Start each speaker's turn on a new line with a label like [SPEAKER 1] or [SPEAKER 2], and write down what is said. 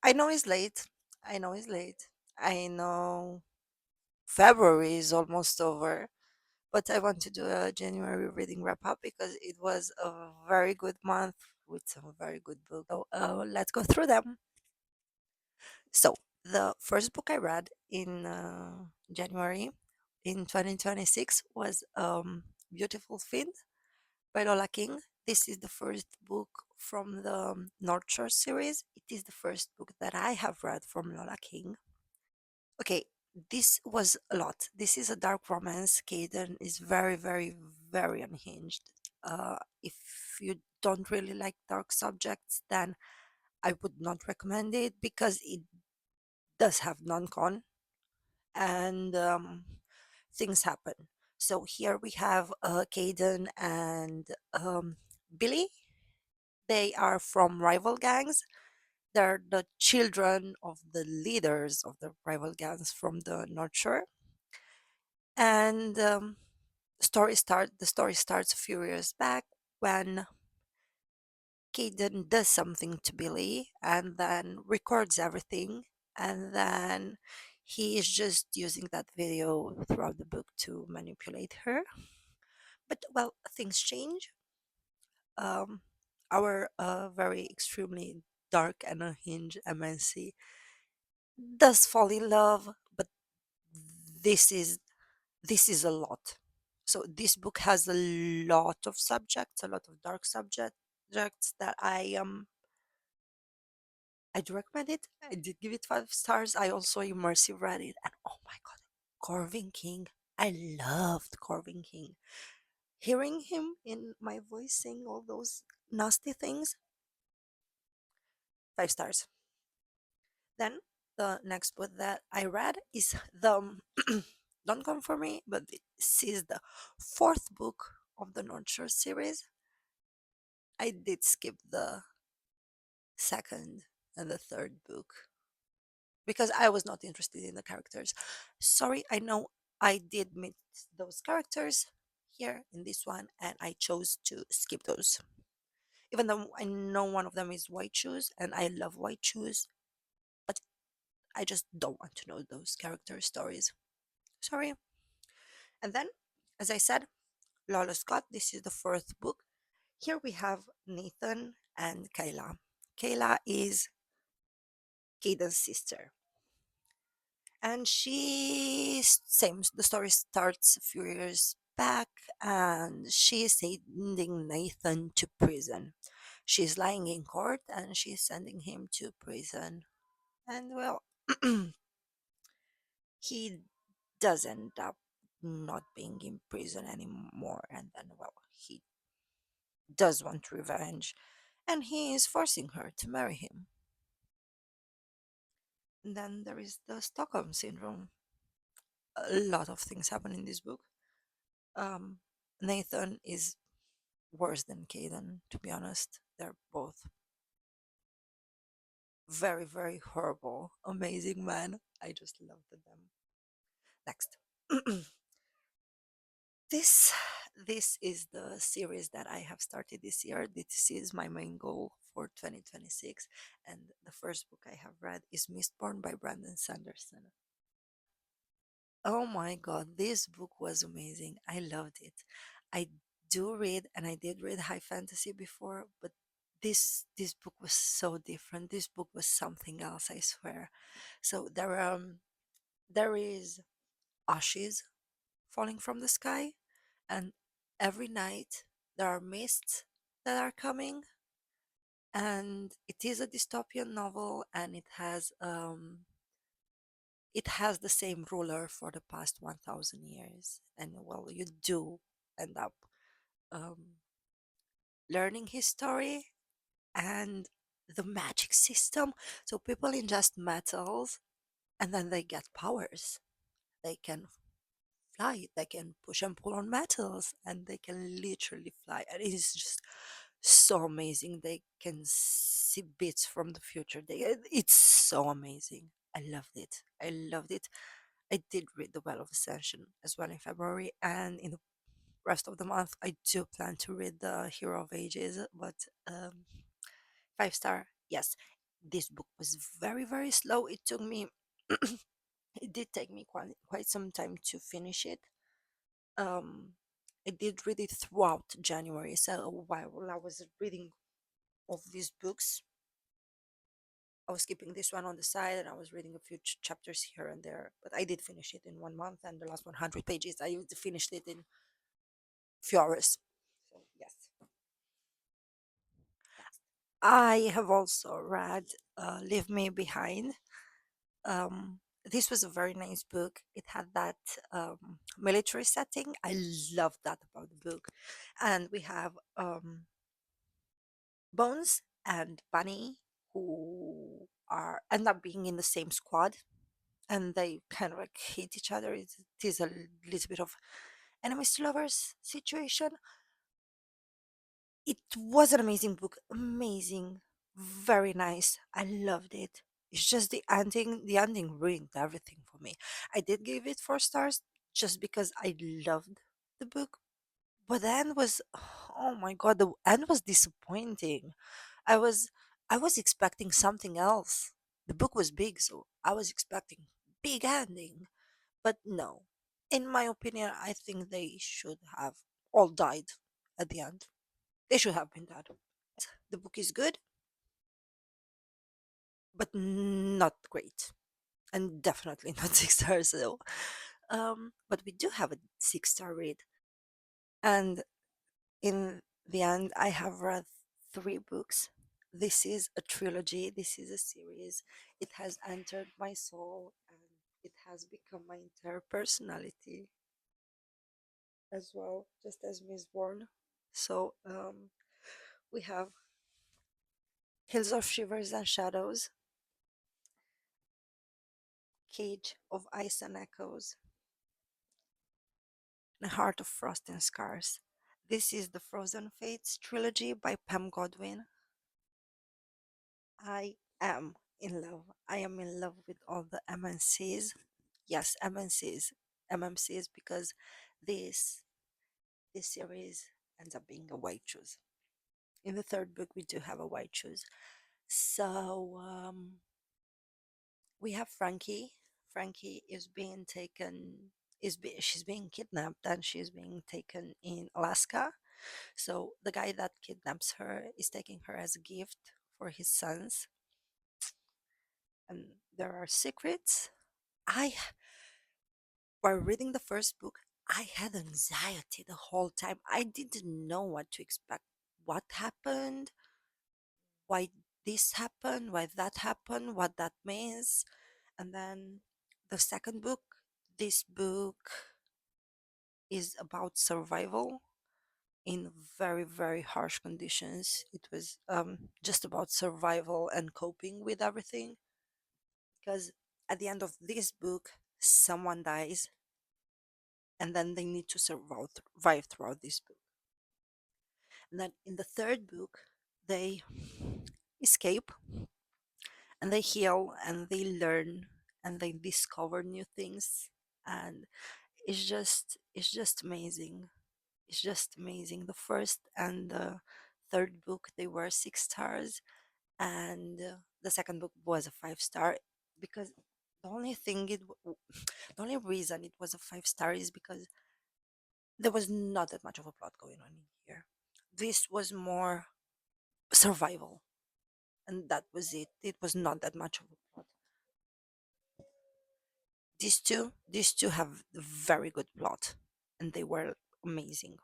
[SPEAKER 1] I know it's late. I know it's late. I know February is almost over, but I want to do a January reading wrap up because it was a very good month with some very good books. So let's go through them. So, the first book I read in January in 2026 was Beautiful Fiend by Lola King. This is the first book from the North Shore series. It is the first book that I have read from Lola King. Okay, this was a lot. This is a dark romance. Caden is very, very, very unhinged. If you don't really like dark subjects, then I would not recommend it because it does have non-con and things happen. So here we have Caden and Billy. They are from rival gangs. They're the children of the leaders of the rival gangs from the North Shore. And the story starts a few years back when Caden does something to Billy and then records everything, and then he is just using that video throughout the book to manipulate her. But well, things change. Um, our very extremely dark and unhinged MNC does fall in love, but this is this is a lot. So this book has a lot of subjects, a lot of dark subjects that I do recommend it. I did give it 5 stars. I also immersive read it, and oh my god, Corvin King. I loved Corvin King. Hearing him in my voice saying all those nasty things, 5 stars. Then the next book that I read is the don't come for me, but this is the fourth book of the North Shore series. I did skip the second and the third book because I was not interested in the characters. Sorry, I know I did meet those characters here in this one, and I chose to skip those. Even though I know one of them is White Shoes, and I love White Shoes, but I just don't want to know those character stories. Sorry. And then, as I said, Lola Scott, this is the fourth book. Here we have Nathan and Kayla. Kayla is Caden's sister. And same, the story starts a few years back, and she is sending Nathan to prison. She's lying in court and she's sending him to prison. And well, he does end up not being in prison anymore. And then, well, he does want revenge and he is forcing her to marry him. And then there is the Stockholm Syndrome. A lot of things happen in this book. Um, Nathan is worse than Caden, to be honest. They're both very, very horrible, amazing men. I just loved them. Next. this this is the series that I have started this year. This is my main goal for 2026. And the first book I have read is Mistborn by Brandon Sanderson. Oh my god, this book was amazing. I loved it. I do read and I did read high fantasy before, but this book was so different. This book was something else, I swear. So there is ashes falling from the sky, and every night there are mists that are coming, and it is a dystopian novel, and it has the same ruler for the past 1000 years. And well, you do end up um, learning his story and the magic system. So people ingest metals and then they get powers. They can fly, they can push and pull on metals, and they can literally fly. And it is just so amazing. They can see bits from the future. It's so amazing. I loved it. I loved it. I did read The Well of Ascension as well in February, and in the rest of the month, I do plan to read The Hero of Ages, but 5 star, yes. This book was very, very slow. It took me, it did take me quite some time to finish it. Um, I did read it throughout January. So while I was reading all these books, I was keeping this one on the side and I was reading a few chapters here and there. But I did finish it in 1 month, and the last 100 pages, I finished it in a few hours. So, yes. I have also read Leave Me Behind. This was a very nice book. It had that military setting. I loved that about the book. And we have Bones and Bunny, who are end up being in the same squad, and they kind of like hate each other. It is a little bit of enemies to lovers situation. It was an amazing book, amazing, very nice. I loved it. It's just the ending ruined everything for me. I did give it 4 stars just because I loved the book, but the end was, oh my god, the end was disappointing. I was I was expecting something else. The book was big, so I was expecting big ending, but no. In my opinion, I think they should have all died at the end. They should have been dead. The book is good, but not great, and definitely not 6 stars. So, but we do have a 6 star read, and in the end, I have read 3 books. This is a trilogy. This is a series. It has entered my soul, and it has become my entire personality as well, just as Miss Bourne. So, we have Hills of Shivers and Shadows, Cage of Ice and Echoes, and Heart of Frost and Scars. This is the Frozen Fates trilogy by Pam Godwin. I am in love. I am in love with all the MNCs. Yes, MNCs. MMCs, because this this series ends up being a white shoes. In the third book, we do have a white shoes. So we have Frankie. Frankie is being taken. She's being kidnapped and she's being taken in Alaska. So the guy that kidnaps her is taking her as a gift for his sons, and there are secrets. I, while reading the first book, I had anxiety the whole time. I didn't know what to expect. What happened? Why this happened? Why that happened? What that means? And then the second book, this book is about survival in very, very harsh conditions. It was just about survival and coping with everything, because at the end of this book, someone dies, and then they need to survive throughout this book. And then in the third book, they escape and they heal and they learn and they discover new things, and it's just amazing. It's just amazing. The first and the third book, they were 6 stars, and the second book was a 5 star, because the only thing the only reason it was a 5 star is because there was not that much of a plot going on in here. This was more survival, and that was it. It was not that much of a plot. These two have a very good plot, and they were amazing.